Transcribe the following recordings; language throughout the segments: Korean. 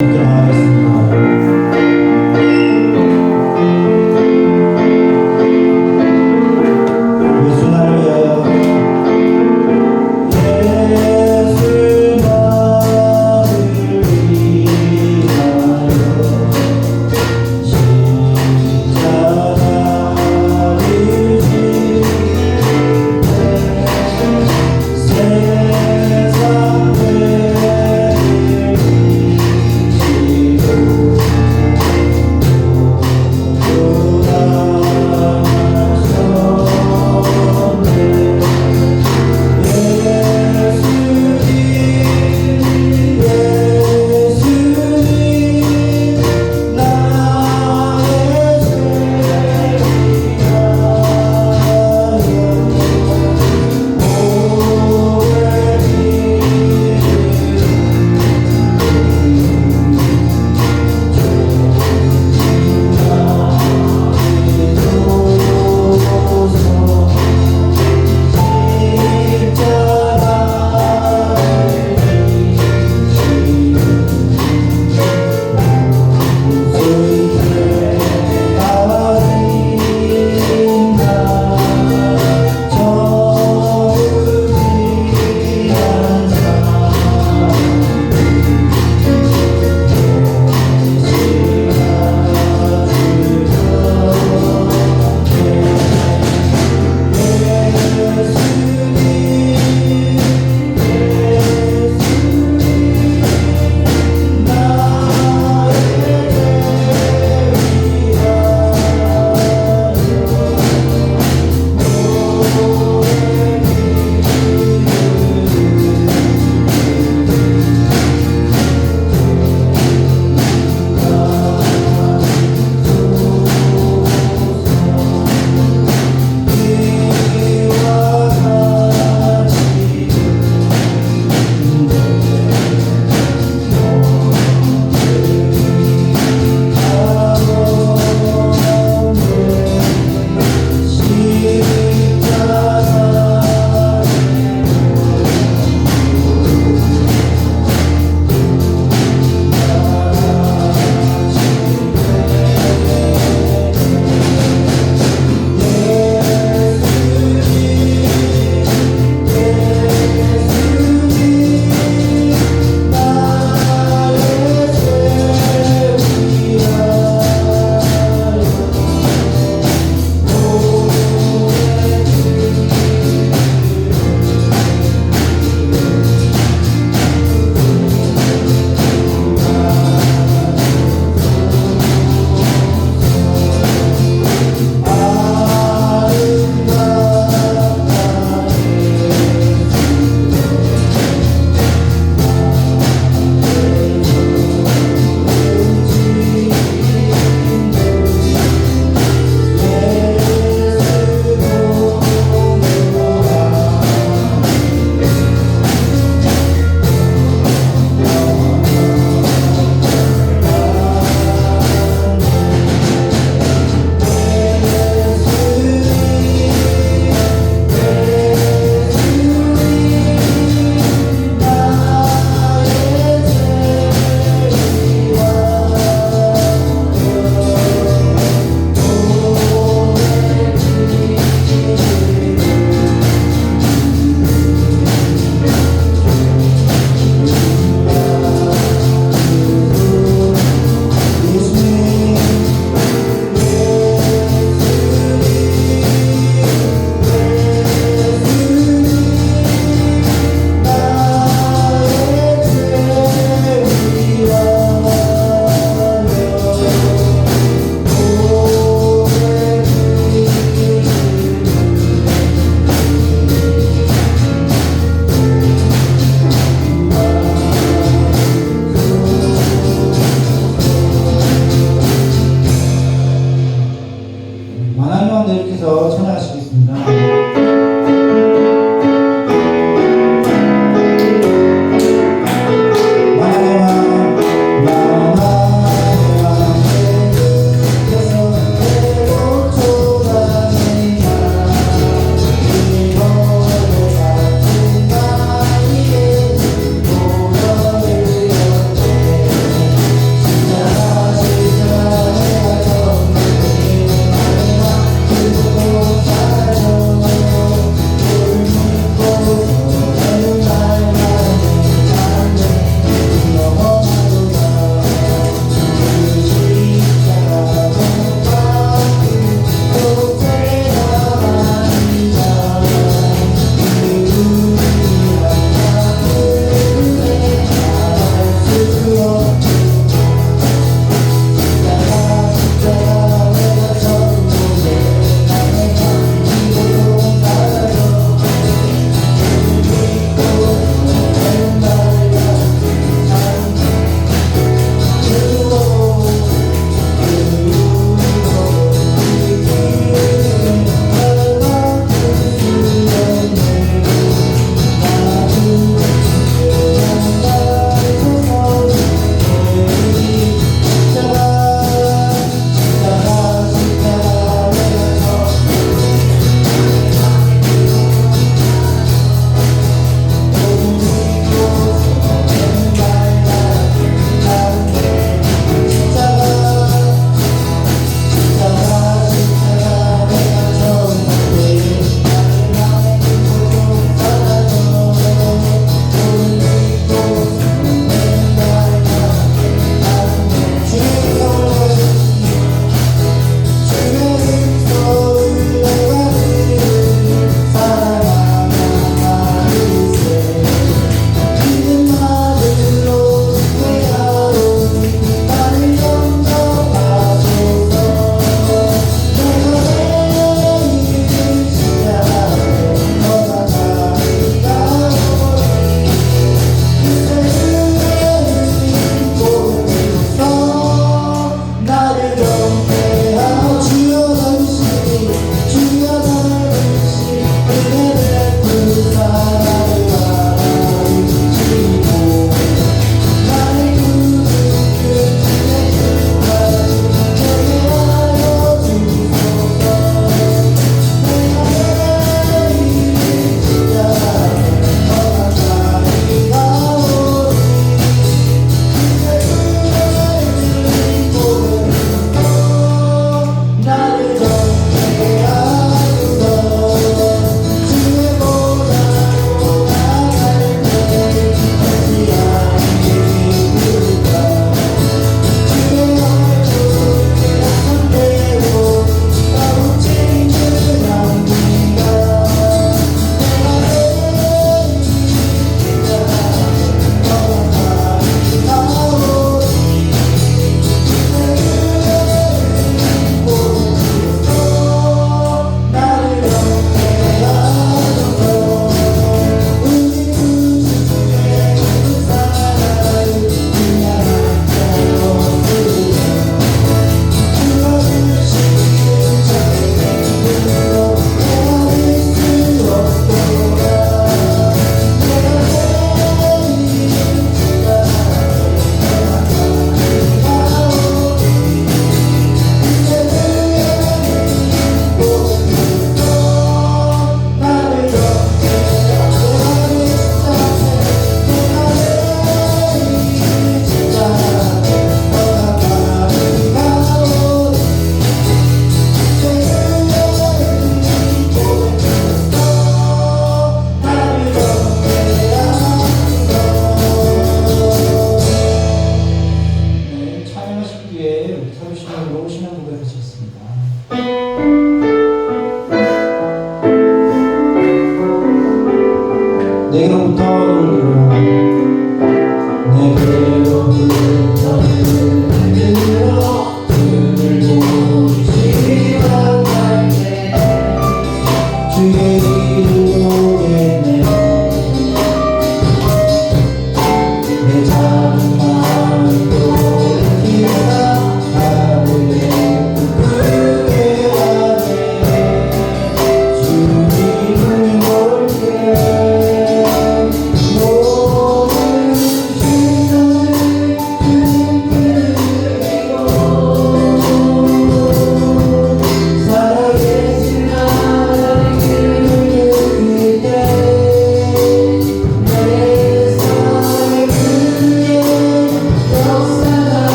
세상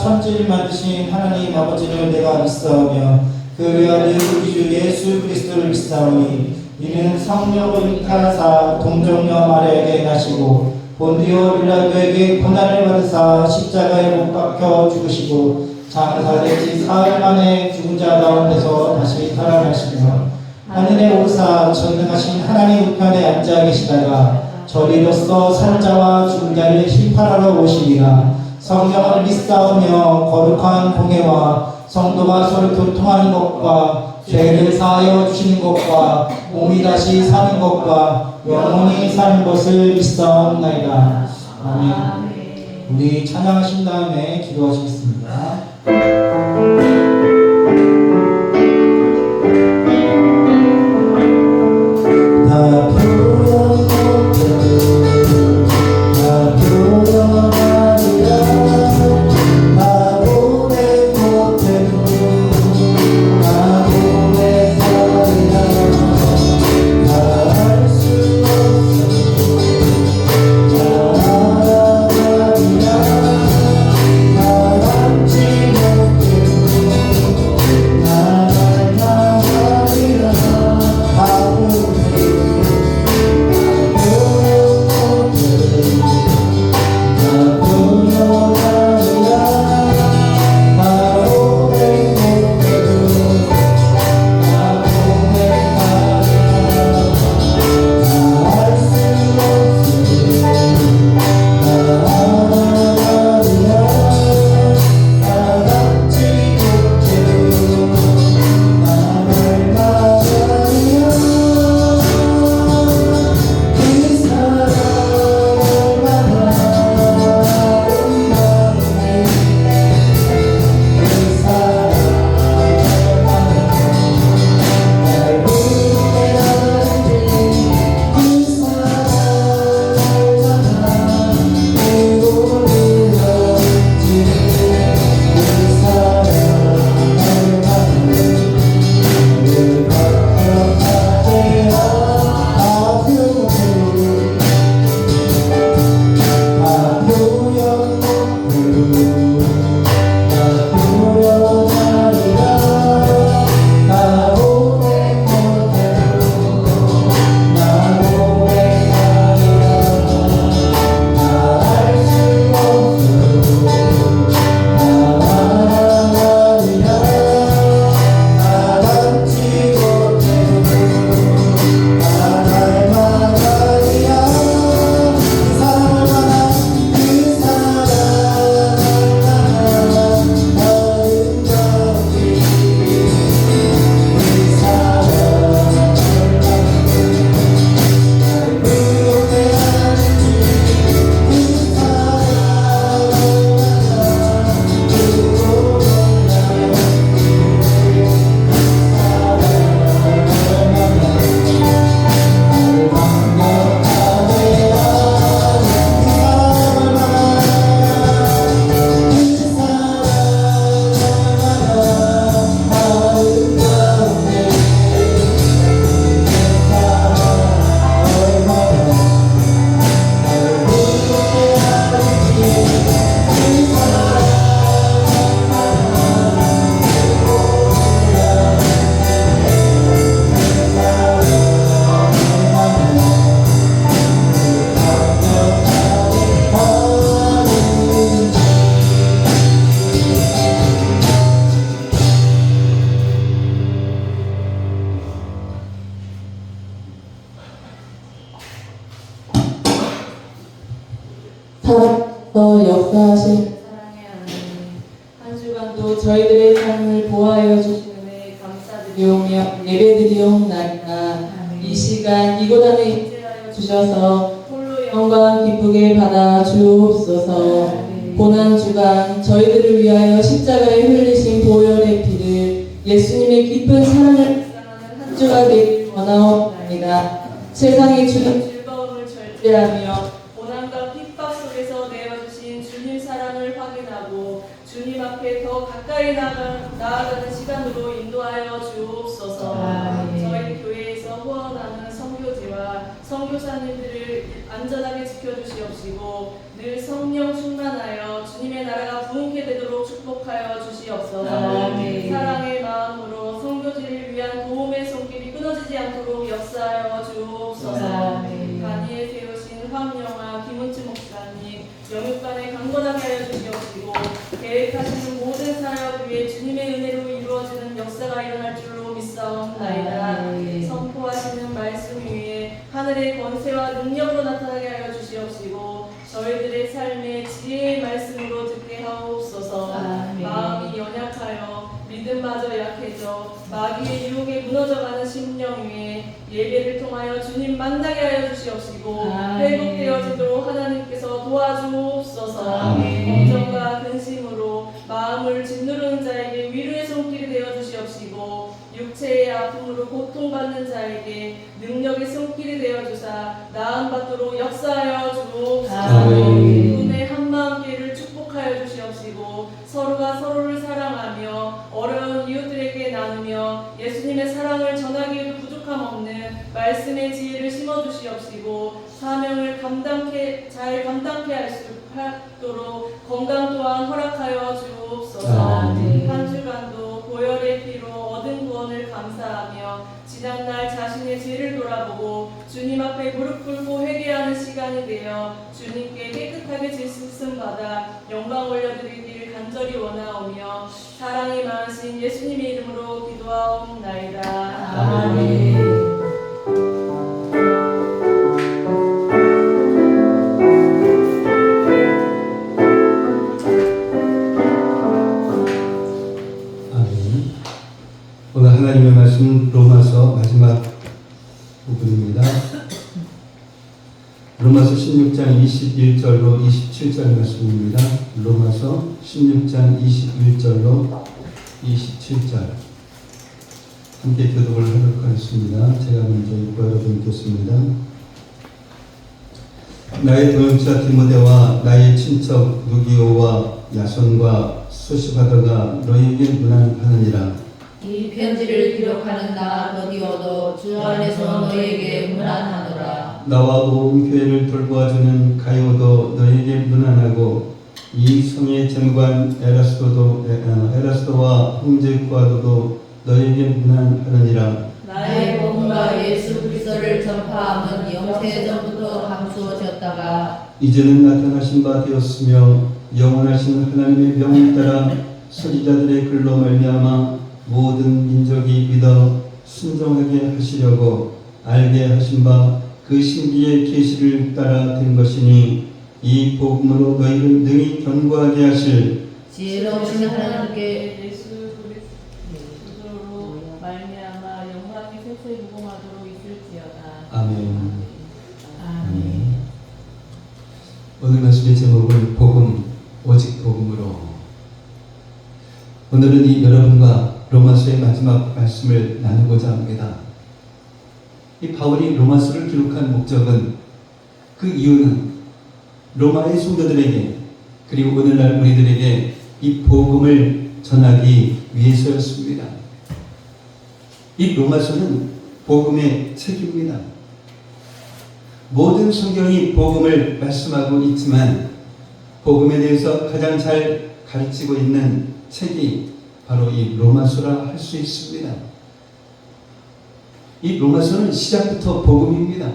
천지를 만드신 하나님 아버지를 내가 믿사오며 그 외아들 우리 주 예수 그리스도를 믿사오니 이는 성령을 잉태하사 동정녀 마리아에게 나시고 본디오 빌라도에게 고난을 받으사 십자가에 못 박혀 죽으시고 장사되지 사흘 만에 죽은 자 가운데서 다시 살아나시며 하늘에 오르사 전능하신 하나님 우편에 앉아 계시다가 저리로서 살자와 죽은 자를 심판하러 오시리라. 성령을 믿사오며 거룩한 공예와 성도가 서로 교통하는 것과 죄를 사하여 주시는 것과 몸이 다시 사는 것과 영원히 사는 것을 믿사옵나이다. 아멘. 우리 찬양하신 다음에 기도하시겠습니다. 살아서 역사하신 사랑의 하나님, 한 주간도 저희들의 삶을 보호하여 주시는데 감사드리오며 예배드리옵나이다. 이 시간 이곳 안에 임재하여 주셔서 홀로 영광 기쁘게 받아 주옵소서. 고난 주간 저희들을 위하여 십자가에 흘리신 보혈의 피를 예수님의 깊은 사랑을 묵상하는 한 주가 되길 원하옵나이다. 세상이 주는 즐거움을 절제하며 고난과 핍박 속에서 내어주신 주님 사랑을 확인하고 주님 앞에 더 가까이 나아가는 시간으로 인도하여 주옵소서. 저희 교회에서 후원하는 선교지와 선교사님들을 안전하게 지켜주시옵시고 늘 성령 충만하여 주님의 나라가 부흥케 되도록 축복하여 주시옵소서. 아멘. 사랑의 마음으로 선교지를 위한 도움의 손길이 끊어지지 않도록 역사하여 주옵소서. 아멘. 단위에 세우신 황영아 김은치 목사님 영육간에 강건하게 하여 주시옵시고 계획하시는 모든 사역 위에 주님의 은혜로 이루어지는 역사가 일어날 줄로 믿사옵나이다. 아멘. 선포하시는 말씀 위에 하늘의 권세와 능력으로 나타나게 하여 주시옵시고 저희들의 삶에 지혜의 말씀으로 듣게 하옵소서. 아멘. 마음이 연약하여 믿음마저 약해져 마귀의 유혹에 무너져가는 심령 위에 예배를 통하여 주님 만나게 하여 주시옵시고 아멘. 회복되어지도록 하나님께서 도와주옵소서. 아멘. 걱정과 근심으로 마음을 짓누르는 자에게 위로의 손길이 되어 주시옵시고 육체의 아픔으로 고통받는 자에게 능력의 손길이 되어 주사 나음 받도록 역사하여 주옵소서. 아멘. 군의 한마음교회를 축복하여 주시옵시고 서로가 서로를 사랑하며 어려운 이웃들에게 나누며 예수님의 사랑을 전하기에도 부족함 없는 말씀의 지혜를 심어 주시옵시고 사명을 잘 감당케 할 수 있도록 건강 또한 허락하여 주옵소서. 아멘. 한 주간도 보혈의 피로 얻은 구원을 감사하며 지난날 자신의 죄를 돌아보고 주님 앞에 무릎 꿇고 회개하는 시간이 되어 주님께 깨끗하게 질씀 받아 영광 올려드리기를 간절히 원하오며 사랑이 많으신 예수님의 이름으로 기도하옵나이다. 아멘. 오늘 하나님의 말씀 로마서 마지막 부분입니다. 로마서 16장 21절로 27절 말씀입니다. 로마서 16장 21절로 27절 함께 교독을 하도록 하겠습니다. 제가 먼저 읽고 여러분 읽겠습니다. 나의 동역자 디모데와 나의 친척 누기오와 야손과 소시바더가 너희에게 문안하느니라. 이 편지를 기록하는 나 너디오도 주 안에서 너희에게 문안하노라. 나와 온 교회를 돌보아주는 가요도 너희에게 문안하고 이 성의 장관 에라스도와 형제 구아도도 너희에게 문안하느니라. 나의 복음과 예수 그리스도를 전파함은 영세전부터 감추어졌다가 이제는 나타나신 바 되었으며 영원하신 하나님의 명을 따라 선지자들의 글로 말미암아 모든 민족이 믿어 순종하게 하시려고 알게 하신 바 그 신비의 계시를 따라 된 것이니 이 복음으로 너희를 능히 견고하게 하실 지혜로우신 하나님께 예수 그리스도로 말미암아 영광이 세세 무궁하도록 있을지어다. 아멘. 아멘. 오늘 말씀의 제목은 복음, 오직 복음으로. 오늘은 이 여러분과 로마서의 마지막 말씀을 나누고자 합니다. 이 바울이 로마서를 기록한 목적은 그 이유는 로마의 성도들에게 그리고 오늘날 우리들에게 이 복음을 전하기 위해서였습니다. 이 로마서는 복음의 책입니다. 모든 성경이 복음을 말씀하고 있지만 복음에 대해서 가장 잘 가르치고 있는 책이 바로 이 로마서라 할 수 있습니다. 이 로마서는 시작부터 복음입니다.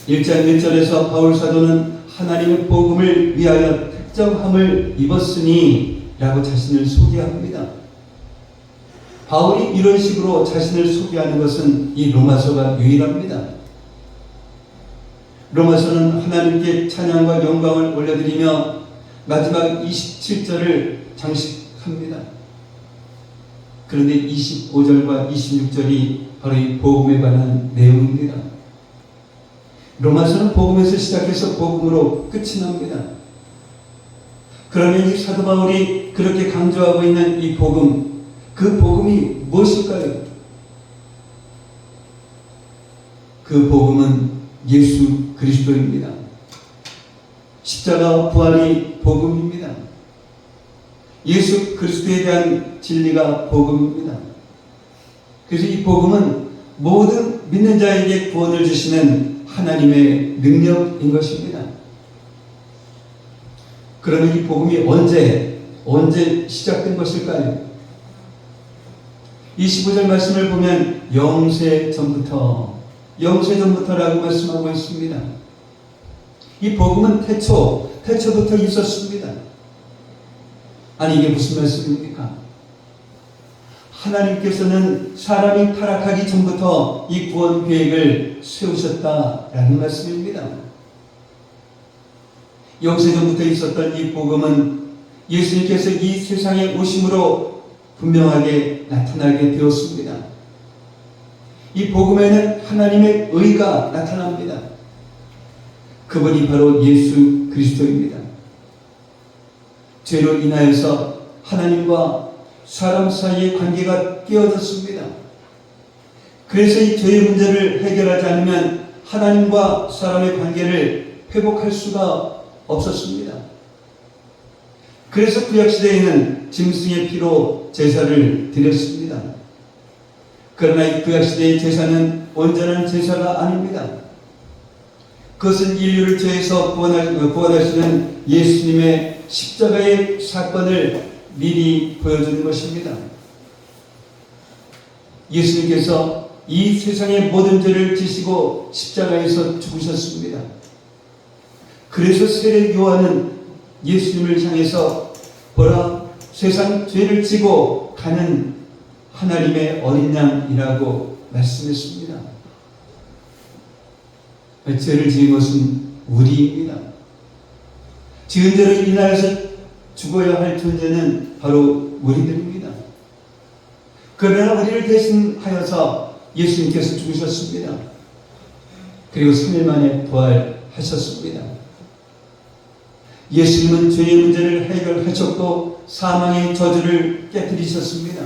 1장 1절에서 바울 사도는 하나님의 복음을 위하여 특정함을 입었으니 라고 자신을 소개합니다. 바울이 이런 식으로 자신을 소개하는 것은 이 로마서가 유일합니다. 로마서는 하나님께 찬양과 영광을 올려드리며 마지막 27절을 장식합니다. 그런데 25절과 26절이 바로 이 복음에 관한 내용입니다. 로마서는 복음에서 시작해서 복음으로 끝이 납니다. 그러면 이 사도 바울이 그렇게 강조하고 있는 이 복음, 그 복음이 무엇일까요? 그 복음은 예수 그리스도입니다. 십자가 부활이 복음입니다. 예수 그리스도에 대한 진리가 복음입니다. 그래서 이 복음은 모든 믿는 자에게 구원을 주시는 하나님의 능력인 것입니다. 그러면 이 복음이 언제 시작된 것일까요? 25절 말씀을 보면 영세 전부터라고 말씀하고 있습니다. 이 복음은 태초부터 있었습니다. 아니, 이게 무슨 말씀입니까? 하나님께서는 사람이 타락하기 전부터 이 구원 계획을 세우셨다라는 말씀입니다. 영세전부터 있었던 이 복음은 예수님께서 이 세상에 오심으로 분명하게 나타나게 되었습니다. 이 복음에는 하나님의 의가 나타납니다. 그분이 바로 예수 그리스도입니다. 죄로 인하여서 하나님과 사람 사이의 관계가 깨어졌습니다. 그래서 이 죄의 문제를 해결하지 않으면 하나님과 사람의 관계를 회복할 수가 없었습니다. 그래서 구약시대에는 짐승의 피로 제사를 드렸습니다. 그러나 이 구약시대의 제사는 온전한 제사가 아닙니다. 그것은 인류를 죄에서 구원하시는 예수님의 십자가의 사건을 미리 보여주는 것입니다. 예수님께서 이 세상의 모든 죄를 지시고 십자가에서 죽으셨습니다. 그래서 세례 요한은 예수님을 향해서 보라, 세상 죄를 지고 가는 하나님의 어린 양이라고 말씀했습니다. 죄를 지은 것은 우리입니다. 지은 죄로 인하여서 죽어야 할 존재는 바로 우리들입니다. 그러나 우리를 대신하여서 예수님께서 죽으셨습니다. 그리고 3일 만에 부활하셨습니다. 예수님은 죄의 문제를 해결하셨고 사망의 저주를 깨뜨리셨습니다.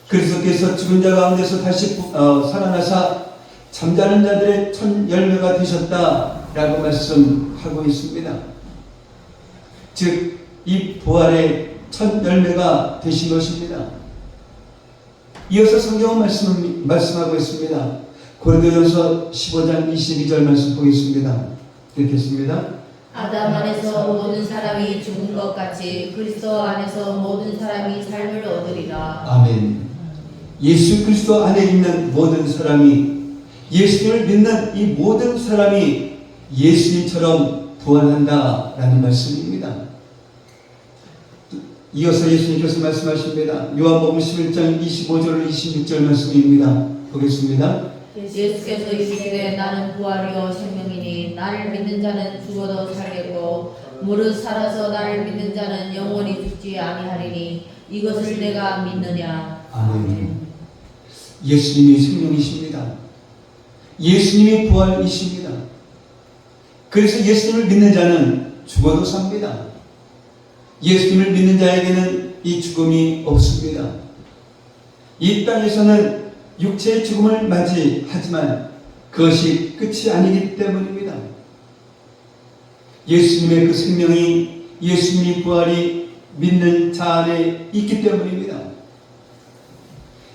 그리스도께서 죽은 자 가운데서 다시 살아나사 잠자는 자들의 첫 열매가 되셨다라고 말씀하고 있습니다. 즉, 이 부활의 첫 열매가 되신 것입니다. 이어서 성경은 말씀하고 있습니다. 고린도전서 15장 22절 말씀 보겠습니다. 읽겠습니다. 아담 안에서 모든 사람이 죽은 것 같이 그리스도 안에서 모든 사람이 삶을 얻으리라. 아멘. 예수 그리스도 안에 있는 모든 사람이, 예수님을 믿는 이 모든 사람이 예수님처럼 부활한다라는 말씀입니다. 이어서 예수님께서 말씀하십니다. 요한복음 11장 25절 26절 말씀입니다. 보겠습니다. 예수께서 이르시되 나는 부활이요 생명이니 나를 믿는 자는 죽어도 살겠고 무릇 살아서 나를 믿는 자는 영원히 죽지 아니하리니 이것을 내가 믿느냐. 아멘. 예수님이 생명이십니다. 예수님이 부활이십니다. 그래서 예수님을 믿는 자는 죽어도 삽니다. 예수님을 믿는 자에게는 이 죽음이 없습니다. 이 땅에서는 육체의 죽음을 맞이하지만 그것이 끝이 아니기 때문입니다. 예수님의 그 생명이, 예수님의 부활이 믿는 자 안에 있기 때문입니다.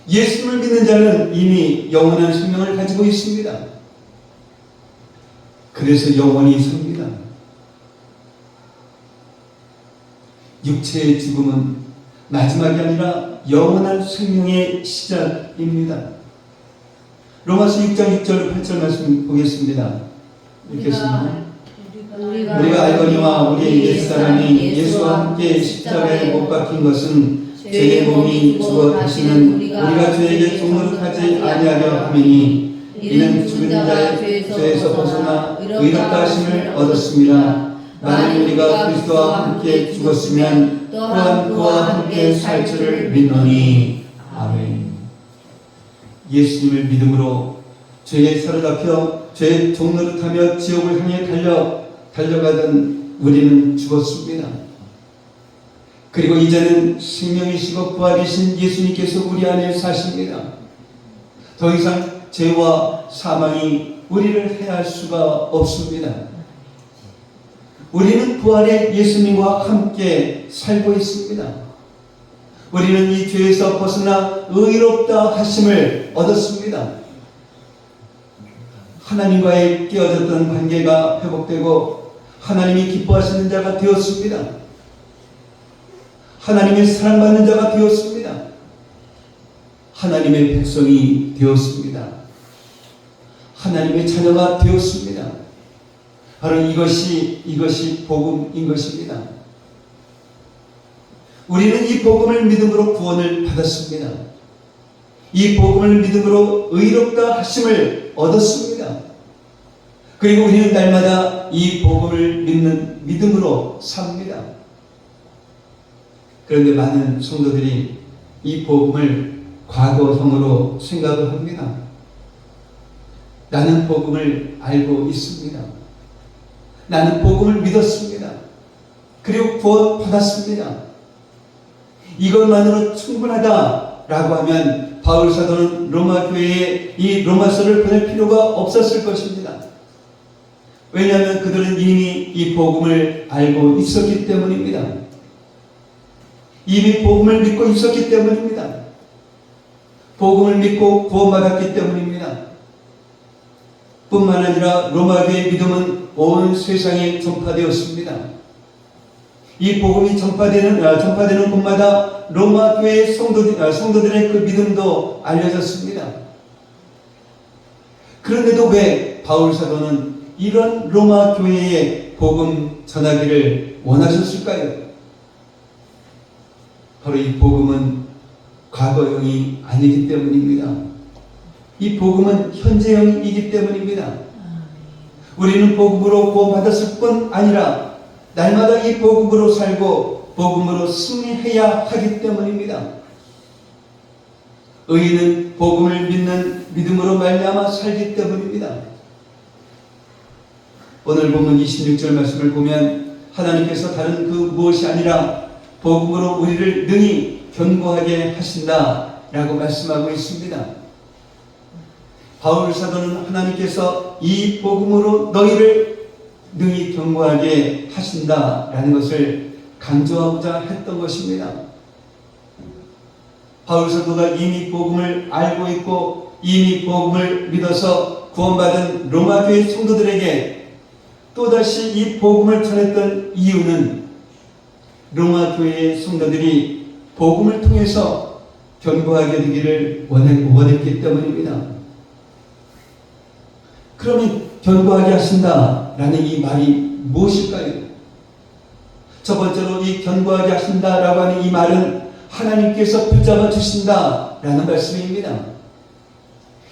예수님을 믿는 자는 이미 영원한 생명을 가지고 있습니다. 그래서 영원히 삽니다. 육체의 죽음은 마지막이 아니라 영원한 생명의 시작입니다. 로마서 6장 6절 8절 말씀 보겠습니다. 읽겠습니다. 우리가 알거니와 우리의 옛사람이 예수와 함께 십자가에 못 박힌 것은 죄의 몸이 죽어 다시는 우리가 죄에게 종노릇하지 아니하려 함이니 이는 죽은 자의 죄에서 벗어나 의롭다 하심을 얻었습니다. 만일 우리가 그리스도와 함께 죽었으면 또한 그와 함께 살 줄을 믿노니. 아멘. 예수님을 믿음으로 죄에 사로잡혀 죄의 종노릇하며 지옥을 향해 달려가던 우리는 죽었습니다. 그리고 이제는 생명이시고 부활이신 예수님께서 우리 안에 사십니다. 더 이상 죄와 사망이 우리를 해할 수가 없습니다. 우리는 부활의 예수님과 함께 살고 있습니다. 우리는 이 죄에서 벗어나 의롭다 하심을 얻었습니다. 하나님과의 깨어졌던 관계가 회복되고 하나님이 기뻐하시는 자가 되었습니다. 하나님의 사랑받는 자가 되었습니다. 하나님의 백성이 되었습니다. 하나님의 자녀가 되었습니다. 바로 이것이 복음인 것입니다. 우리는 이 복음을 믿음으로 구원을 받았습니다. 이 복음을 믿음으로 의롭다 하심을 얻었습니다. 그리고 우리는 날마다 이 복음을 믿는 믿음으로 삽니다. 그런데 많은 성도들이 이 복음을 과거형으로 생각을 합니다. 나는 복음을 알고 있습니다. 나는 복음을 믿었습니다. 그리고 구원 받았습니다. 이것만으로 충분하다라고 하면 바울 사도는 로마 교회에 이 로마서를 보낼 필요가 없었을 것입니다. 왜냐하면 그들은 이미 이 복음을 알고 있었기 때문입니다. 이미 복음을 믿고 있었기 때문입니다. 복음을 믿고 구원받았기 때문입니다. 뿐만 아니라 로마 교회의 믿음은 온 세상에 전파되었습니다. 이 복음이 전파되는 곳마다 로마 교회의 성도들의 그 믿음도 알려졌습니다. 그런데도 왜 바울 사도는 이런 로마 교회의 복음 전하기를 원하셨을까요? 바로 이 복음은 과거형이 아니기 때문입니다. 이 복음은 현재형이기 때문입니다. 우리는 복음으로 구원받았을 뿐 아니라 날마다 이 복음으로 살고 복음으로 승리해야 하기 때문입니다. 의인은 복음을 믿는 믿음으로 말미암아 살기 때문입니다. 오늘 본문 26절 말씀을 보면 하나님께서 다른 그 무엇이 아니라 복음으로 우리를 능히 견고하게 하신다라고 말씀하고 있습니다. 바울 사도는 하나님께서 이 복음으로 너희를 능히 견고하게 하신다라는 것을 강조하고자 했던 것입니다. 바울 사도가 이미 복음을 알고 있고 이미 복음을 믿어서 구원받은 로마 교회 성도들에게 또다시 이 복음을 전했던 이유는 로마 교회의 성도들이 복음을 통해서 견고하게 되기를 원했기 때문입니다. 그러면 견고하게 하신다라는 이 말이 무엇일까요? 첫 번째로 이 견고하게 하신다라고 하는 이 말은 하나님께서 붙잡아 주신다라는 말씀입니다.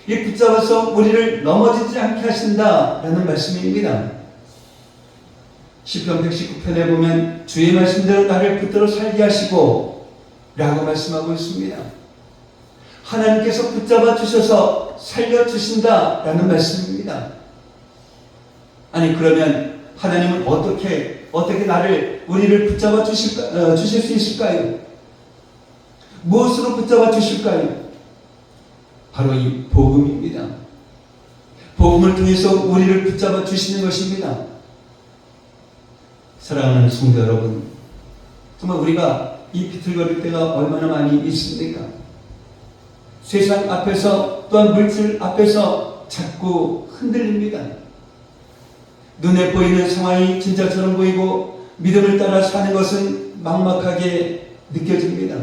이 붙잡아서 우리를 넘어지지 않게 하신다라는 말씀입니다. 시편 119편에 보면 주의 말씀대로 나를 붙들어 살게 하시고 라고 말씀하고 있습니다. 하나님께서 붙잡아 주셔서 살려주신다라는 말씀입니다. 아니 그러면 하나님은 어떻게 우리를 붙잡아 주실 수 있을까요? 무엇으로 붙잡아 주실까요? 바로 이 복음입니다. 복음을 통해서 우리를 붙잡아 주시는 것입니다. 사랑하는 성도 여러분, 정말 우리가 이 비틀거릴 때가 얼마나 많이 있습니까? 세상 앞에서 또한 물질 앞에서 자꾸 흔들립니다. 눈에 보이는 상황이 진짜처럼 보이고 믿음을 따라 사는 것은 막막하게 느껴집니다.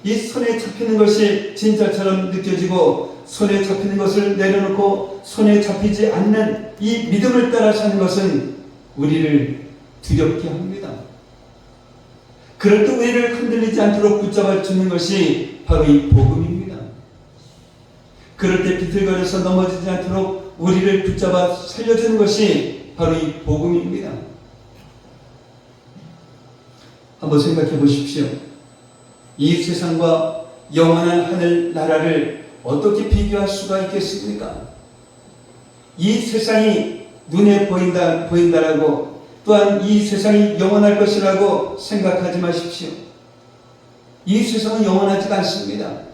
이 손에 잡히는 것이 진짜처럼 느껴지고 손에 잡히는 것을 내려놓고 손에 잡히지 않는 이 믿음을 따라 사는 것은 우리를 두렵게 합니다. 그럴 때 우리를 흔들리지 않도록 붙잡아 주는 것이 바로 이 복음입니다. 그럴 때 비틀거려서 넘어지지 않도록 우리를 붙잡아 살려주는 것이 바로 이 복음입니다. 한번 생각해 보십시오. 이 세상과 영원한 하늘 나라를 어떻게 비교할 수가 있겠습니까? 이 세상이 눈에 보인다라고 또한 이 세상이 영원할 것이라고 생각하지 마십시오. 이 세상은 영원하지 않습니다.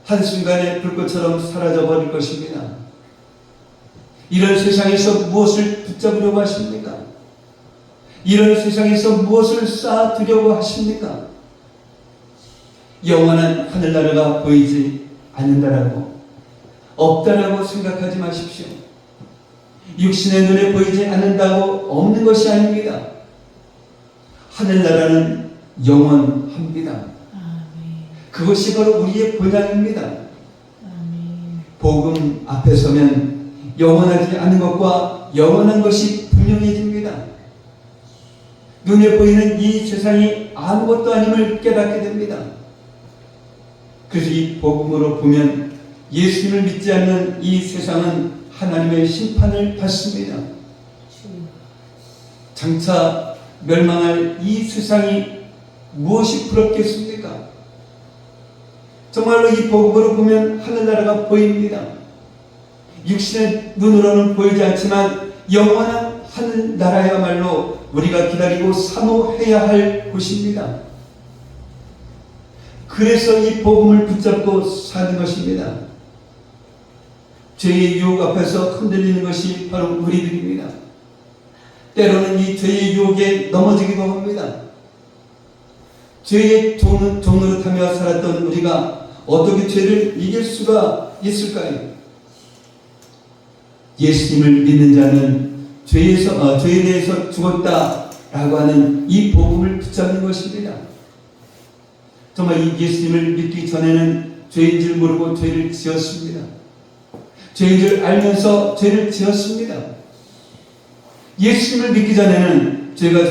한순간에 불꽃처럼 사라져버릴 것입니다. 이런 세상에서 무엇을 붙잡으려고 하십니까? 이런 세상에서 무엇을 쌓아두려고 하십니까? 영원한 하늘나라가 보이지 않는다라고 없다라고 생각하지 마십시오. 육신의 눈에 보이지 않는다고 없는 것이 아닙니다. 하늘나라는 영원합니다. 그것이 바로 우리의 본향입니다. 복음 앞에 서면 영원하지 않은 것과 영원한 것이 분명해집니다. 눈에 보이는 이 세상이 아무것도 아님을 깨닫게 됩니다. 그래서 이 복음으로 보면 예수님을 믿지 않는 이 세상은 하나님의 심판을 받습니다. 장차 멸망할 이 세상이 무엇이 부럽겠습니까? 정말로 이 복음으로 보면 하늘나라가 보입니다. 육신의 눈으로는 보이지 않지만 영원한 하늘나라야말로 우리가 기다리고 사모해야 할 곳입니다. 그래서 이 복음을 붙잡고 사는 것입니다. 죄의 유혹 앞에서 흔들리는 것이 바로 우리들입니다. 때로는 이 죄의 유혹에 넘어지기도 합니다. 죄의 종노릇하며 살았던 우리가 어떻게 죄를 이길 수가 있을까요? 예수님을 믿는 자는 죄에 대해서 죽었다라고 하는 이 복음을 붙잡는 것입니다. 정말 이 예수님을 믿기 전에는 죄인 줄 모르고 죄를 지었습니다. 죄인 줄 알면서 죄를 지었습니다. 예수님을 믿기 전에는 죄가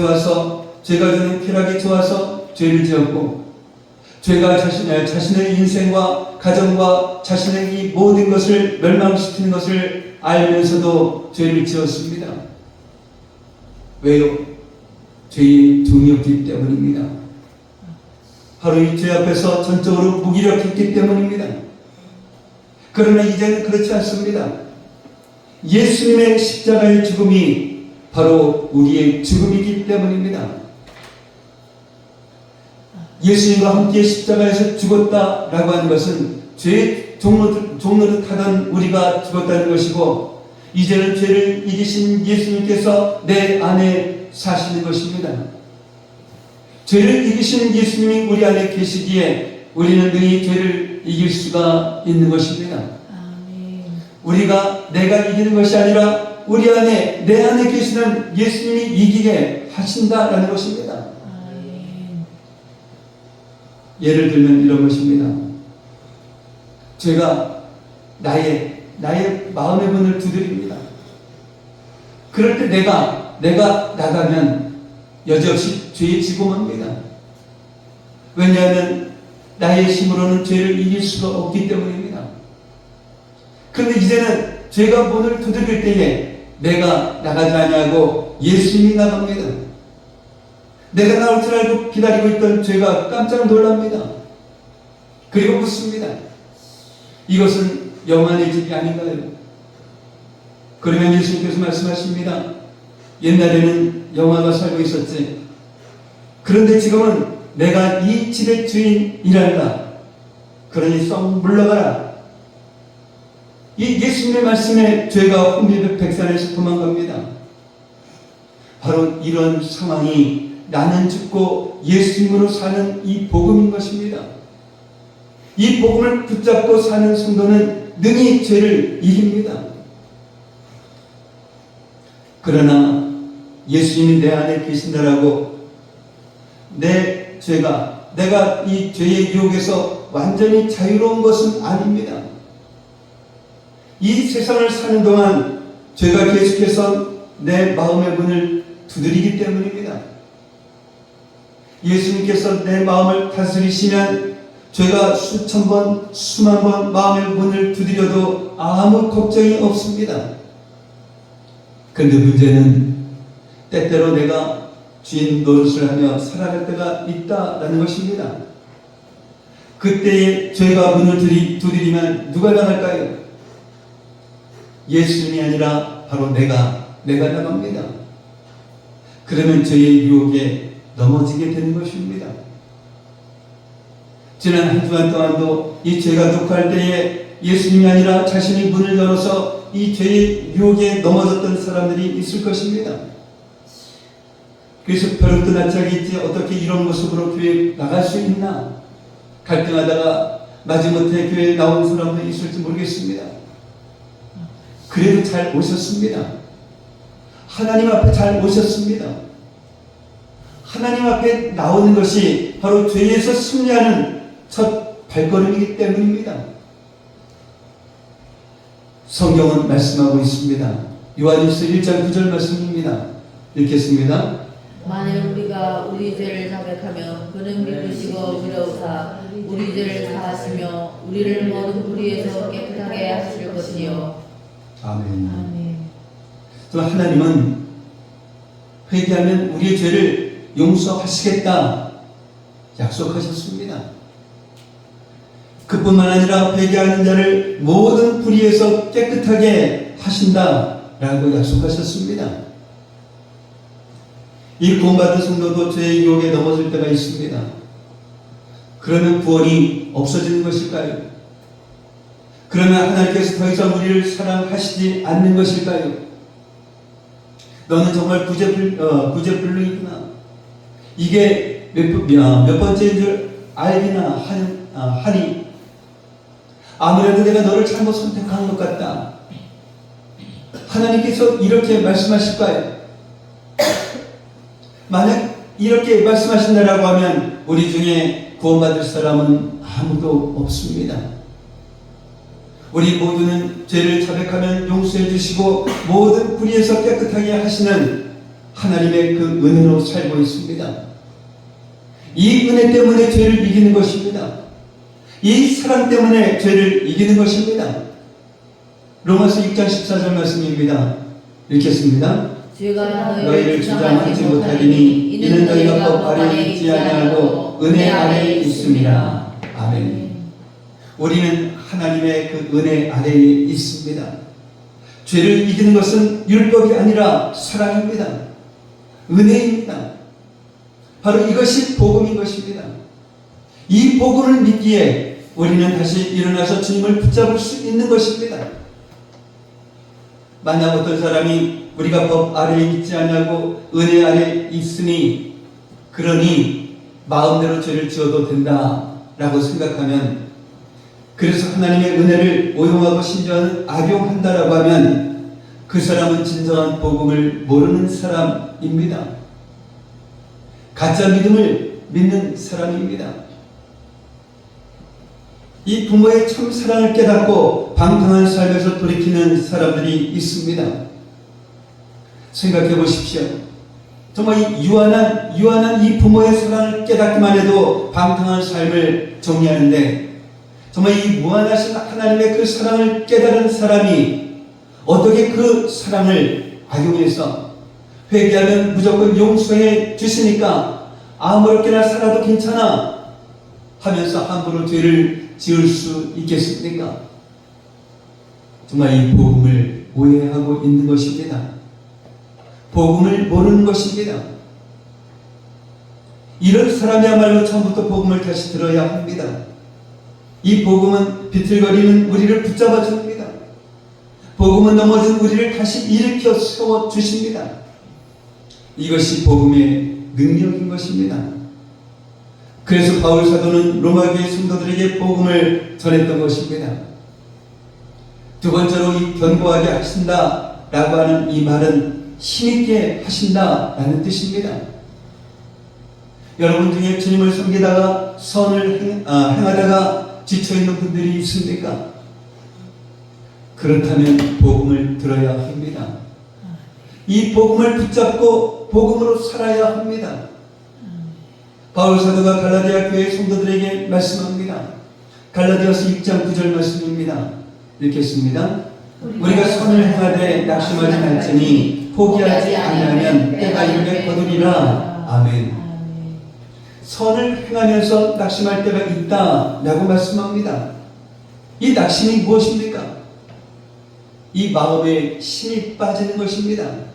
주는 쾌락이 좋아서 죄를 지었고, 죄가 자신의 인생과 가정과 자신의 이 모든 것을 멸망시키는 것을 알면서도 죄를 지었습니다. 왜요? 죄의 종이었기 때문입니다. 바로 이 죄 앞에서 전적으로 무기력했기 때문입니다. 그러나 이제는 그렇지 않습니다. 예수님의 십자가의 죽음이 바로 우리의 죽음이기 때문입니다. 예수님과 함께 십자가에서 죽었다라고 하는 것은 죄의 종노릇하던 우리가 죽었다는 것이고, 이제는 죄를 이기신 예수님께서 내 안에 사시는 것입니다. 죄를 이기신 예수님이 우리 안에 계시기에 우리는 능히 죄를 이길 수가 있는 것입니다. 우리가 내가 이기는 것이 아니라 우리 안에, 내 안에 계시는 예수님이 이기게 하신다라는 것입니다. 예를 들면 이런 것입니다. 죄가 나의 마음의 문을 두드립니다. 그럴 때 내가 나가면 여지없이 죄에 지공합니다. 왜냐하면 나의 힘으로는 죄를 이길 수가 없기 때문입니다. 그런데 이제는 죄가 문을 두드릴 때에 내가 나가지 아니하고 예수님이 나갑니다. 내가 나올 줄 알고 기다리고 있던 죄가 깜짝 놀랍니다. 그리고 묻습니다. 이것은 영원의 집이 아닌가요? 그러면 예수님께서 말씀하십니다. 옛날에는 영화가 살고 있었지. 그런데 지금은 내가 이 집의 주인이란다. 그러니 썩 물러가라. 이 예수님의 말씀에 죄가 혼비백산에서 도망갑니다. 바로 이런 상황이 나는 죽고 예수님으로 사는 이 복음인 것입니다. 이 복음을 붙잡고 사는 성도는 능히 죄를 이깁니다. 그러나 예수님이 내 안에 계신다라고 내가 이 죄의 유혹에서 완전히 자유로운 것은 아닙니다. 이 세상을 사는 동안 죄가 계속해서 내 마음의 문을 두드리기 때문입니다. 예수님께서 내 마음을 다스리시면 죄가 수천 번, 수만 번 마음의 문을 두드려도 아무 걱정이 없습니다. 그런데 문제는 때때로 내가 주인 노릇을 하며 살아갈 때가 있다라는 것입니다. 그때에 죄가 문을 두드리면 누가 나갈까요? 예수님이 아니라 바로 내가 나갑니다. 그러면 죄의 유혹에 넘어지게 되는 것입니다. 지난 한 주간 동안도 이 죄가 독할 때에 예수님이 아니라 자신이 문을 열어서 이 죄의 유혹에 넘어졌던 사람들이 있을 것입니다. 그래서 벼룩도 낯짝이 있지 어떻게 이런 모습으로 교회에 나갈 수 있나 갈등하다가 마지못해 교회에 나온 사람도 있을지 모르겠습니다. 그래도 잘 오셨습니다. 하나님 앞에 잘 오셨습니다. 하나님 앞에 나오는 것이 바로 죄에서 승리하는 첫 발걸음이기 때문입니다. 성경은 말씀하고 있습니다. 요한일서 1장 9절 말씀입니다. 읽겠습니다. 만일 우리가 우리 죄를 자백하면 그는 믿으시고 의로우사 우리 죄를 사하시며 우리를 모든 불의에서 깨끗하게 하실 것이요. 아멘. 아멘. 또 하나님은 회개하면 우리의 죄를 용서하시겠다 약속하셨습니다. 그뿐만 아니라 회개하는 자를 모든 불의에서 깨끗하게 하신다라고 약속하셨습니다. 이 구원받은 성도도 죄의 유혹에 넘어질 때가 있습니다. 그러면 구원이 없어지는 것일까요? 그러면 하나님께서 더 이상 우리를 사랑하시지 않는 것일까요? 너는 정말 구제불능이구나. 이게 몇 번째인 줄 알기나 하니 아무래도 내가 너를 잘못 선택한 것 같다. 하나님께서 이렇게 말씀하실까요? 만약 이렇게 말씀하신다라고 하면 우리 중에 구원받을 사람은 아무도 없습니다. 우리 모두는 죄를 자백하면 용서해 주시고 모든 불의에서 깨끗하게 하시는 하나님의 그 은혜로 살고 있습니다. 이 은혜 때문에 죄를 이기는 것입니다. 이 사랑 때문에 죄를 이기는 것입니다. 로마서 6장 14절 말씀입니다. 읽겠습니다. 죄가 너희를 주장하지 못하리니 이는 너희가 법 아래에 있지 아니하고 은혜 아래에 있습니다. 아멘. 우리는 하나님의 그 은혜 아래에 있습니다. 죄를 이기는 것은 율법이 아니라 사랑입니다. 은혜입니다. 바로 이것이 복음인 것입니다. 이 복음을 믿기에 우리는 다시 일어나서 주님을 붙잡을 수 있는 것입니다. 만약 어떤 사람이 우리가 법 아래에 있지 아니하고 은혜 아래에 있으니 그러니 마음대로 죄를 지어도 된다라고 생각하면, 그래서 하나님의 은혜를 오용하고 심지어는 악용한다라고 하면 그 사람은 진정한 복음을 모르는 사람입니다. 가짜 믿음을 믿는 사람입니다. 이 부모의 참 사랑을 깨닫고 방탕한 삶에서 돌이키는 사람들이 있습니다. 생각해 보십시오. 정말 유한한 이 부모의 사랑을 깨닫기만 해도 방탕한 삶을 정리하는데, 정말 이 무한하신 하나님의 그 사랑을 깨달은 사람이 어떻게 그 사랑을 악용해서 회개하면 무조건 용서해 주시니까 아무렇게나 살아도 괜찮아 하면서 함부로 죄를 지을 수 있겠습니까? 정말 이 복음을 오해하고 있는 것입니다. 복음을 모르는 것입니다. 이런 사람이야말로 처음부터 복음을 다시 들어야 합니다. 이 복음은 비틀거리는 우리를 붙잡아 줍니다. 복음은 넘어진 우리를 다시 일으켜 세워 주십니다. 이것이 복음의 능력인 것입니다. 그래서 바울 사도는 로마교회 성도들에게 복음을 전했던 것입니다. 두 번째로 이 견고하게 하신다라고 하는 이 말은 힘있게 하신다라는 뜻입니다. 여러분 중에 주님을 섬기다가 선을 행하다가 지쳐있는 분들이 있습니까? 그렇다면 복음을 들어야 합니다. 이 복음을 붙잡고 복음으로 살아야 합니다. 바울 사도가 갈라디아 교회 성도들에게 말씀합니다. 갈라디아서 6장 9절 말씀입니다. 읽겠습니다. 우리가 선을 행하되 낙심하지 말지니 포기하지 아니하면 때가 이르게 거두리라. 아멘. 선을 행하면서 낙심할 때가 있다라고 말씀합니다. 이 낙심이 무엇입니까? 이 마음에 힘이 빠지는 것입니다.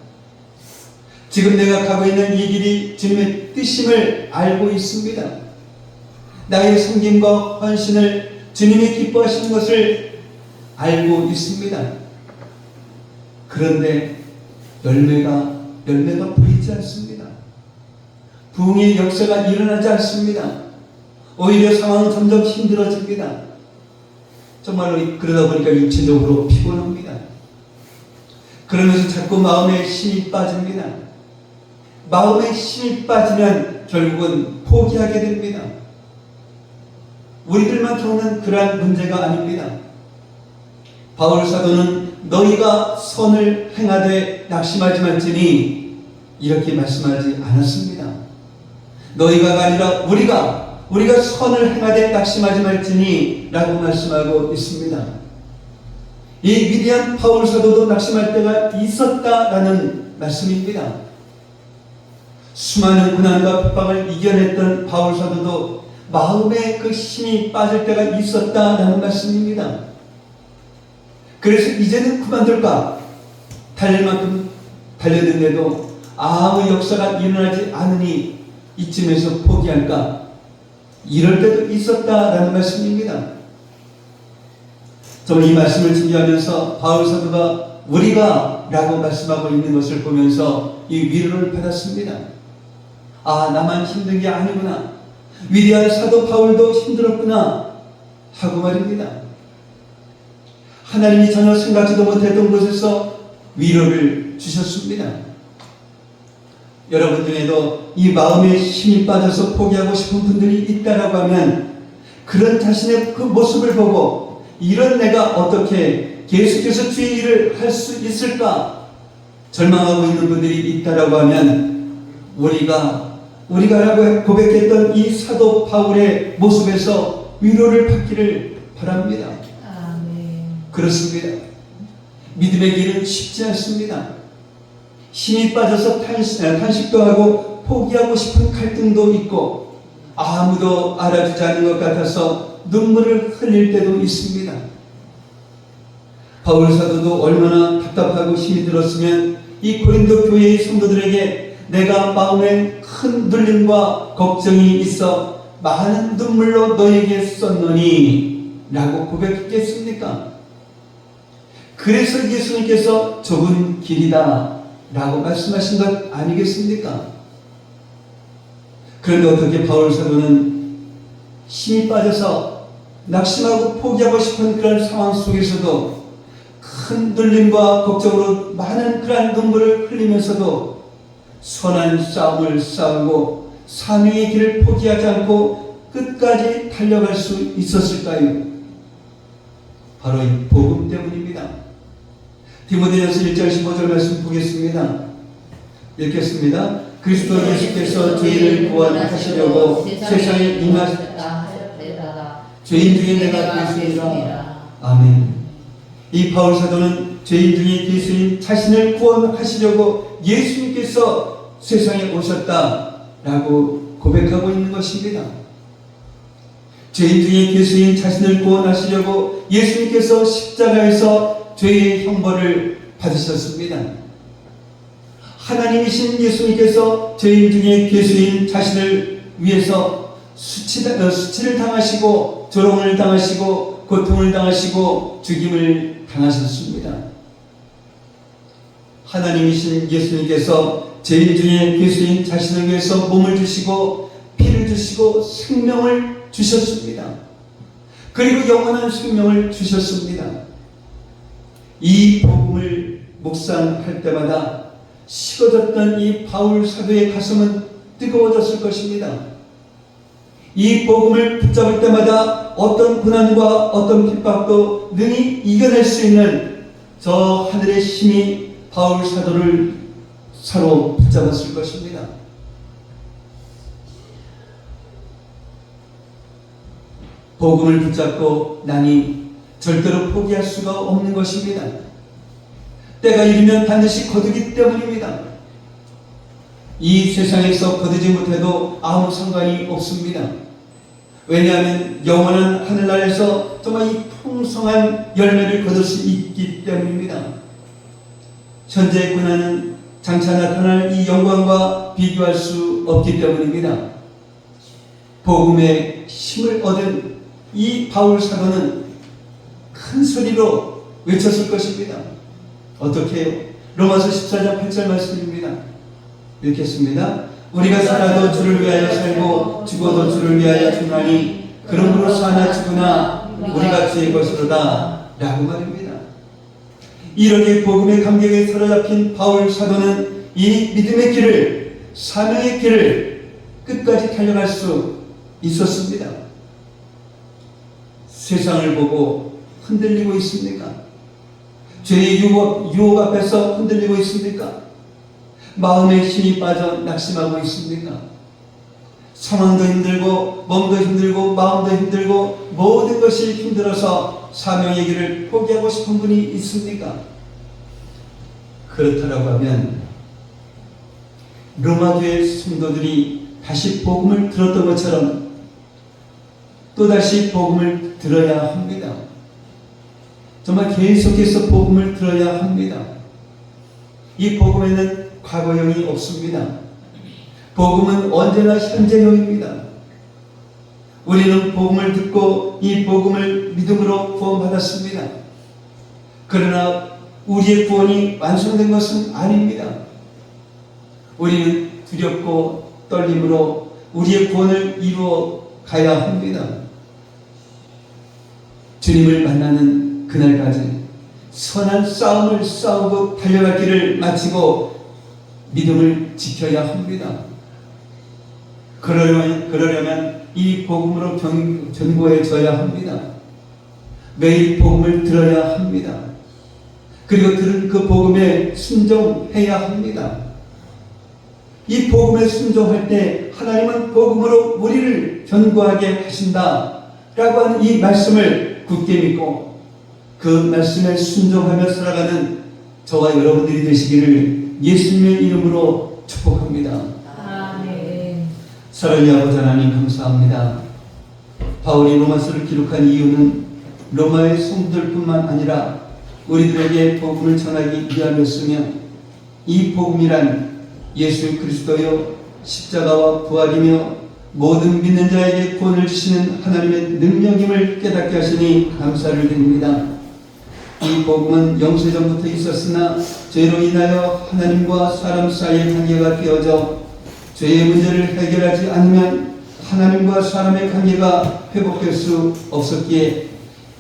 지금 내가 가고 있는 이 길이 주님의 뜻임을 알고 있습니다. 나의 섬김과 헌신을 주님이 기뻐하시는 것을 알고 있습니다. 그런데 열매가 보이지 않습니다. 부흥의 역사가 일어나지 않습니다. 오히려 상황은 점점 힘들어집니다. 정말로 그러다 보니까 육체적으로 피곤합니다. 그러면서 자꾸 마음에 힘이 빠집니다. 마음에 힘이 빠지면 결국은 포기하게 됩니다. 우리들만 겪는 그러한 문제가 아닙니다. 바울 사도는 너희가 선을 행하되 낙심하지 말지니 이렇게 말씀하지 않았습니다. 너희가 아니라 우리가 선을 행하되 낙심하지 말지니 라고 말씀하고 있습니다. 이 위대한 바울 사도도 낙심할 때가 있었다라는 말씀입니다. 수많은 고난과 핍박을 이겨냈던 바울 사도도 마음에 그 힘이 빠질 때가 있었다라는 말씀입니다. 그래서 이제는 그만둘까? 달릴 만큼 달려든데도 아무 역사가 일어나지 않으니 이쯤에서 포기할까? 이럴 때도 있었다라는 말씀입니다. 저는 이 말씀을 준비하면서 바울 사도가 우리가 라고 말씀하고 있는 것을 보면서 이 위로를 받았습니다. 아, 나만 힘든 게 아니구나. 위대한 사도 바울도 힘들었구나 하고 말입니다. 하나님이 전혀 생각지도 못했던 곳에서 위로를 주셨습니다. 여러분 중에도 이 마음에 힘이 빠져서 포기하고 싶은 분들이 있다라고 하면 그런 자신의 그 모습을 보고 이런 내가 어떻게 계속해서 주의 일을 할 수 있을까 절망하고 있는 분들이 있다라고 하면 우리가라고 고백했던 이 사도 바울의 모습에서 위로를 받기를 바랍니다. 아멘. 그렇습니다. 믿음의 길은 쉽지 않습니다. 힘이 빠져서 탄식도 하고 포기하고 싶은 갈등도 있고 아무도 알아주지 않는 것 같아서 눈물을 흘릴 때도 있습니다. 바울 사도도 얼마나 답답하고 힘이 들었으면 이 고린도 교회의 성도들에게 내가 마음에 큰 눌림과 걱정이 있어 많은 눈물로 너에게 썼노니 라고 고백했겠습니까? 그래서 예수님께서 좁은 길이다 라고 말씀하신 것 아니겠습니까? 그런데 어떻게 바울 사도는 힘이 빠져서 낙심하고 포기하고 싶은 그런 상황 속에서도 큰 눌림과 걱정으로 많은 그러한 눈물을 흘리면서도 선한 싸움을 싸우고 사명의 길을 포기하지 않고 끝까지 달려갈 수 있었을까요? 바로 이 복음 때문입니다. 디모데전서 1장 15절 말씀 보겠습니다. 읽겠습니다. 그리스도 예수께서 죄인을 구원하시려고 세상에 임하셨다. 죄인 중에 내가 예수니라. 아멘. 이 바울 사도는 죄인 중에 예수님 자신을 구원하시려고 예수님께서 세상에 오셨다라고 고백하고 있는 것입니다. 죄인 중에 예수님 자신을 구원하시려고 예수님께서 십자가에서 죄의 형벌을 받으셨습니다. 하나님이신 예수님께서 죄인 중에 예수님 자신을 위해서 수치를 당하시고 조롱을 당하시고 고통을 당하시고 죽임을 당하셨습니다. 하나님이신 예수님께서 죄인 중에 예수님 자신을 위해서 몸을 주시고 피를 주시고 생명을 주셨습니다. 그리고 영원한 생명을 주셨습니다. 이 복음을 묵상할 때마다 식어졌던 이 바울 사도의 가슴은 뜨거워졌을 것입니다. 이 복음을 붙잡을 때마다 어떤 고난과 어떤 핍박도 능히 이겨낼 수 있는 저 하늘의 힘이 바울 사도를 사로잡았을 것입니다. 복음을 붙잡고 나니 절대로 포기할 수가 없는 것입니다. 때가 이르면 반드시 거두기 때문입니다. 이 세상에서 거두지 못해도 아무 상관이 없습니다. 왜냐하면 영원한 하늘나라에서 정말 이 풍성한 열매를 거둘 수 있기 때문입니다. 현재의 고난은 장차 나타날 이 영광과 비교할 수 없기 때문입니다. 복음의 힘을 얻은 이 바울 사도는 큰 소리로 외쳤을 것입니다. 어떻게 해요? 로마서 14장 8절 말씀입니다. 읽겠습니다. 우리가 살아도 주를 위하여 살고 죽어도 주를 위하여 죽나니 그러므로 사나 죽으나 우리가 주의 것이로다 라고 말입니다. 이렇게 복음의 감격에 사로잡힌 바울 사도는 이 믿음의 길을, 사명의 길을 끝까지 달려갈 수 있었습니다. 세상을 보고 흔들리고 있습니까? 죄의 유혹 앞에서 흔들리고 있습니까? 마음에 힘이 빠져 낙심하고 있습니까? 상황도 힘들고 몸도 힘들고 마음도 힘들고 모든 것이 힘들어서 사명의 길을 포기하고 싶은 분이 있습니까? 그렇다라고 하면 로마교회 성도들이 다시 복음을 들었던 것처럼 또다시 복음을 들어야 합니다. 정말 계속해서 복음을 들어야 합니다. 이 복음에는 과거형이 없습니다. 복음은 언제나 현재형입니다. 우리는 복음을 듣고 이 복음을 믿음으로 구원받았습니다. 그러나 우리의 구원이 완성된 것은 아닙니다. 우리는 두렵고 떨림으로 우리의 구원을 이루어 가야 합니다. 주님을 만나는 그날까지 선한 싸움을 싸우고 달려갈 길을 마치고 믿음을 지켜야 합니다. 그러려면 이 복음으로 견고해져야 합니다. 매일 복음을 들어야 합니다. 그리고 들은 그 복음에 순종해야 합니다. 이 복음에 순종할 때 하나님은 복음으로 우리를 견고하게 하신다 라고 하는 이 말씀을 굳게 믿고 그 말씀에 순종하며 살아가는 저와 여러분들이 되시기를 예수님의 이름으로 축복합니다. 아멘. 사랑의 아버지 하나님 감사합니다. 바울이 로마서를 기록한 이유는 로마의 성도들뿐만 아니라 우리들에게 복음을 전하기 위함이었으며 이 복음이란 예수 그리스도요 십자가와 부활이며 모든 믿는 자에게 구원을 주시는 하나님의 능력임을 깨닫게 하시니 감사를 드립니다. 이 복음은 영세전부터 있었으나 죄로 인하여 하나님과 사람 사이의 관계가 되어져 죄의 문제를 해결하지 않으면 하나님과 사람의 관계가 회복될 수 없었기에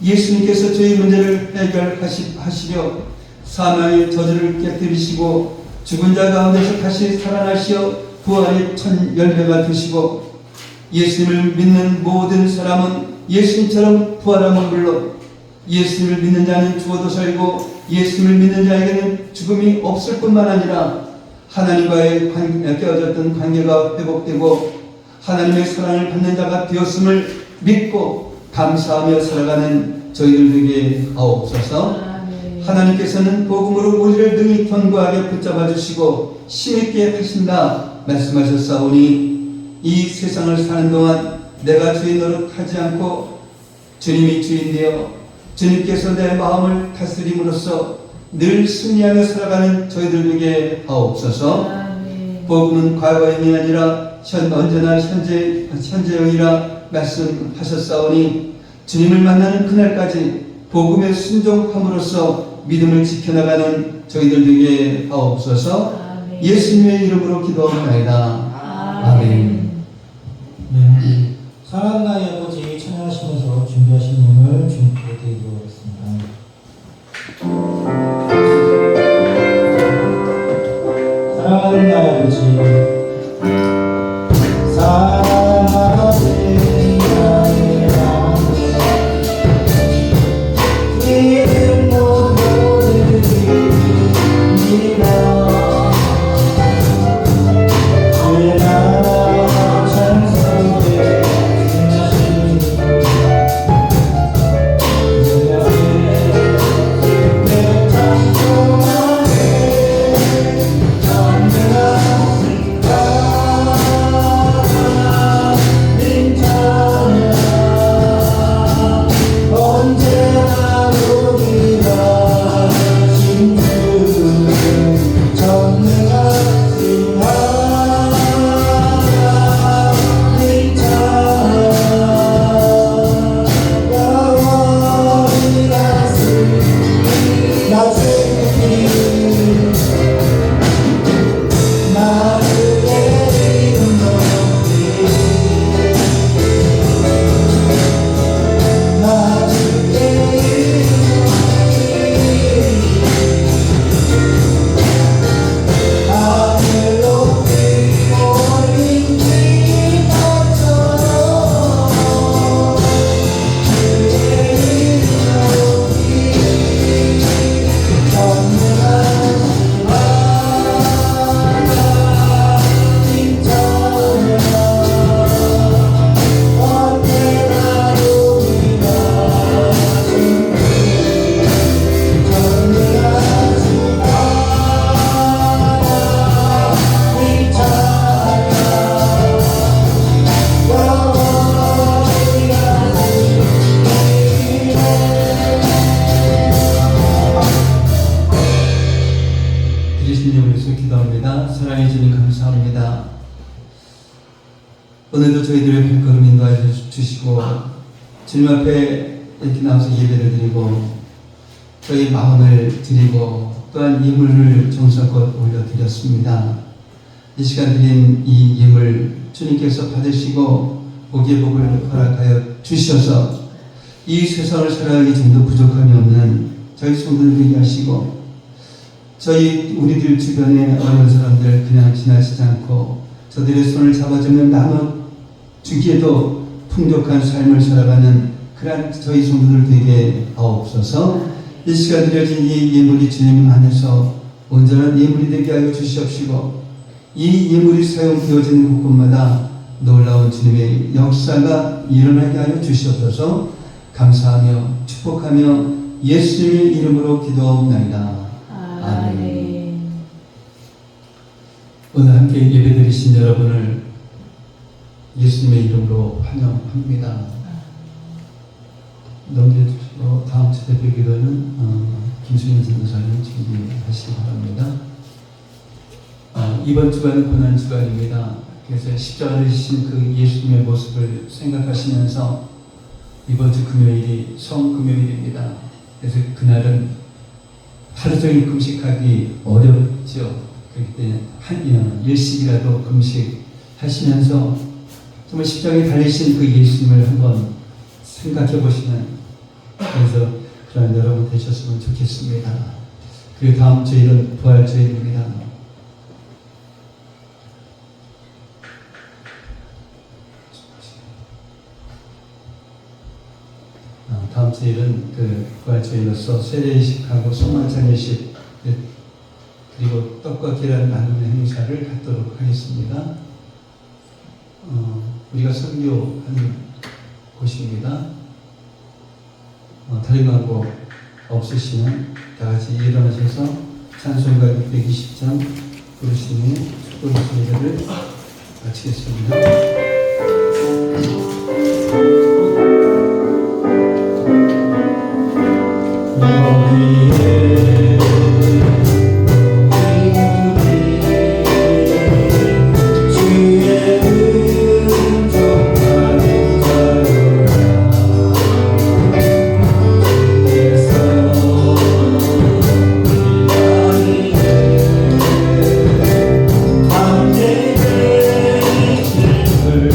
예수님께서 죄의 문제를 해결하시려 사망의 저주를 깨뜨리시고 죽은 자 가운데서 다시 살아나시어 부활의 첫 열매가 되시고 예수님을 믿는 모든 사람은 예수님처럼 부활함은 물론 예수님을 믿는 자는 죽어도 살고 예수님을 믿는 자에게는 죽음이 없을 뿐만 아니라 하나님과의 깨어졌던 관계가 회복되고 하나님의 사랑을 받는 자가 되었음을 믿고 감사하며 살아가는 저희들에게 하옵소서. 하나님께서는 복음으로 우리를 능히 견고하게 붙잡아 주시고 힘있게 하신다 말씀하셨사오니 이 세상을 사는 동안 내가 주인 노릇하지 않고 주님이 주인 되어 주님께서 내 마음을 다스림으로써 늘 승리하며 살아가는 저희들에게 하옵소서. 복음은 과거형이 아니라 언제나 현재형이라 말씀하셨사오니 주님을 만나는 그날까지 복음에 순종함으로써 믿음을 지켜나가는 저희들에게 하옵소서. 예수님의 이름으로 기도합니다. 아멘. 네. 사랑하는 나의 아버지 찬양하시면서 준비하신 음을 주님께 드리도록 하겠습니다. 사랑하는 나의 아버지 사랑하는 나의 아버지 이름 모두 드립니다. 주의 나라 찬송에 내 창조만에 전능한 드리신 이름으로 기도합니다. 사랑해 주님 감사합니다. 오늘도 저희들의 발걸음 인도하여 주시고 주님 앞에 이렇게 나와서 예배를 드리고 저희 마음을 드리고 또한 예물을 정성껏 올려드렸습니다. 이 시간 드린 이 예물 주님께서 받으시고 복의 복을 허락하여 주셔서 이 세상을 살아가기 정도 부족함이 없는 저희 성도들 되게 하시고 우리들 주변에 어려운 사람들 그냥 지나치지 않고 저들의 손을 잡아주면 나눠 주기에도 풍족한 삶을 살아가는 그런 저희 성도들 되게 하옵소서. 이 시간 드려진 이 예물이 주님 안에서 온전한 예물이 되게 하여 주시옵시고 이 예물이 사용되어지는 곳곳마다 놀라운 주님의 역사가 일어나게 하여 주시옵소서. 감사하며 축복하며 예수님의 이름으로 기도하옵나이다. 아멘. 오늘 함께 예배드리신 여러분을 예수님의 이름으로 환영합니다. 넘겨주시고 다음 주 대표 기도는 김수현 선교사님 준비하시기 바랍니다. 이번 주간은 고난 주간입니다. 그래서 십자가를 지신 그 예수님의 모습을 생각하시면서 이번 주 금요일이 성금요일입니다. 그래서 그날은 하루 종일 금식하기 어렵죠. 그렇기 때문에 한 일식이라도 금식하시면서 정말 십자가에 달리신 그 예수님을 한번 생각해 보시는 그래서 그런 여러분 되셨으면 좋겠습니다. 그리고 다음 주일은 부활주일입니다. 다음 주일은 그 부활주일로서 세례식하고 소만찬예식 그리고 떡과 계란 나누는 행사를 갖도록 하겠습니다. 우리가 설교하는 곳입니다. 다른 광고 없으시면 다 같이 일어나셔서 찬송가 620장 부르시는 축복 예배를 마치겠습니다. 을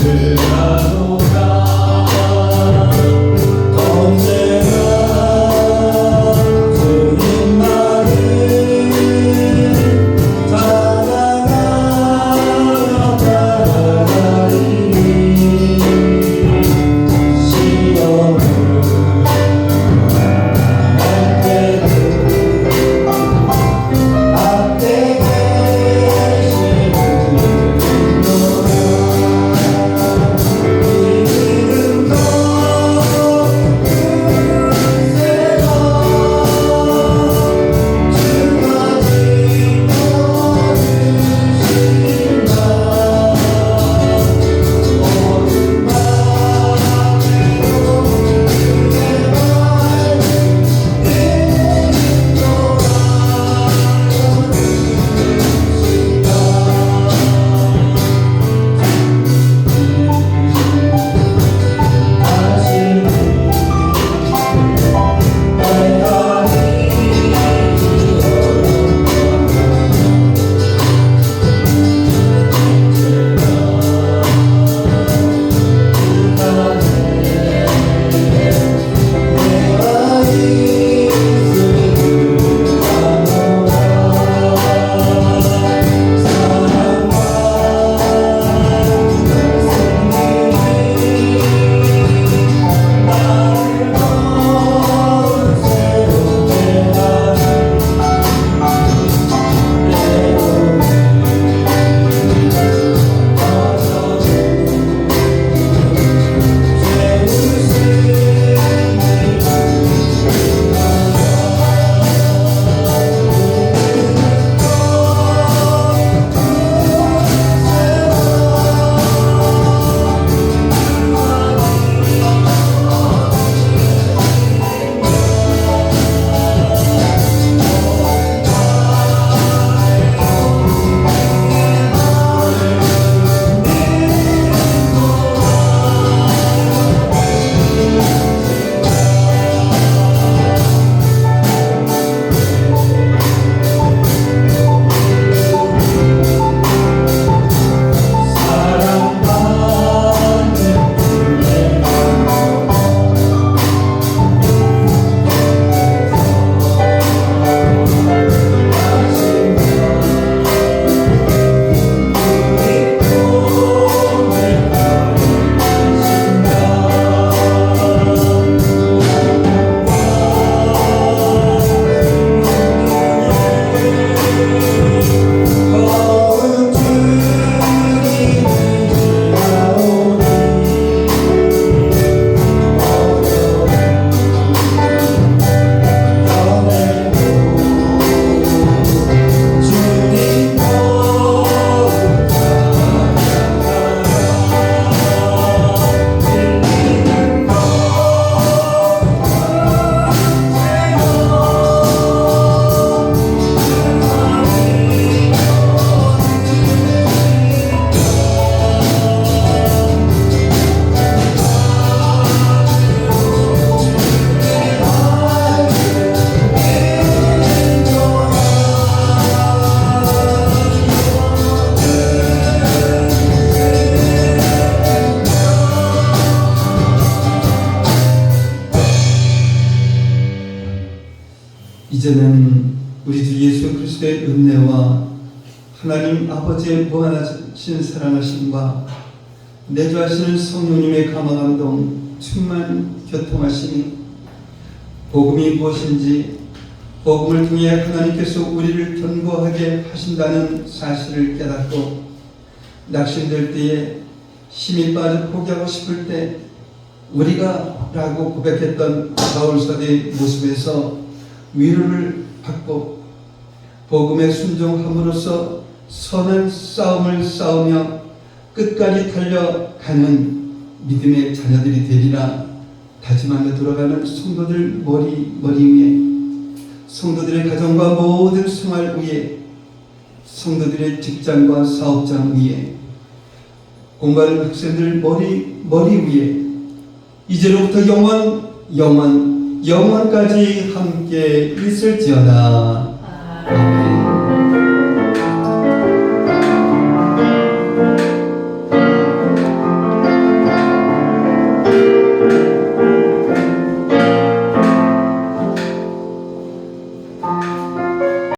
이제는 우리 주 예수 그리스도의 은혜와 하나님 아버지의 무한하신 사랑하심과 내주하시는 성령님의 감화감동 충만 교통하심이 복음이 무엇인지 복음을 통해 하나님께서 우리를 견고하게 하신다는 사실을 깨닫고 낙심될 때에 힘이 빠져 포기하고 싶을 때 우리가 라고 고백했던 바울 사도의 모습에서 위로를 받고 복음에 순종함으로써 선한 싸움을 싸우며 끝까지 달려가는 믿음의 자녀들이 되리라 다짐하며 돌아가는 성도들 머리 위에 성도들의 가정과 모든 생활 위에 성도들의 직장과 사업장 위에 공부하는 학생들 머리 위에 이제로부터 영원까지 함께 있을지어다. 아멘.